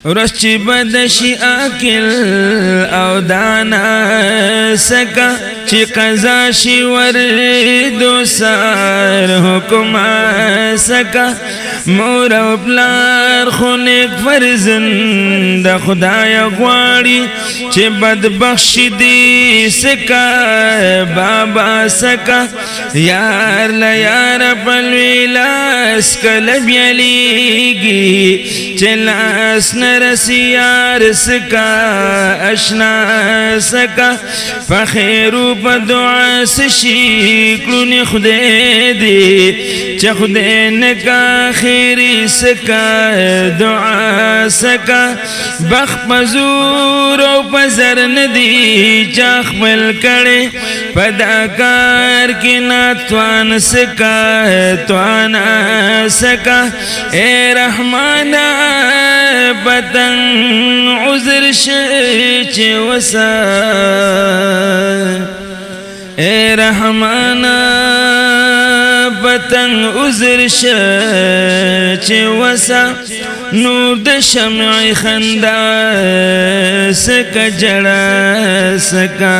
رشی بدشی آکل او دانا سکا چی قضا شی وردو سار حکم سکا مور او پلار خونیک فرزن دا خدای غواری چی بدبخش دی سکا بابا سکا یار لیار پلویلاس کلب یلیگی چی لاس نرسیار سکا اشنا سکا فخیرو پا دعا سشی کلونی خودے دی چا خودے نکا خیری سکا دعا سکا بخ پزور او پزر ندی چا خبل کڑے پداکار کی ناتوان سکا توانا سکا اے رحمانا پتنگ عذر شچ وسا اے رحمانا پتنگ عذر شچ وسا نور د شمع خندا سکا جڑا سکا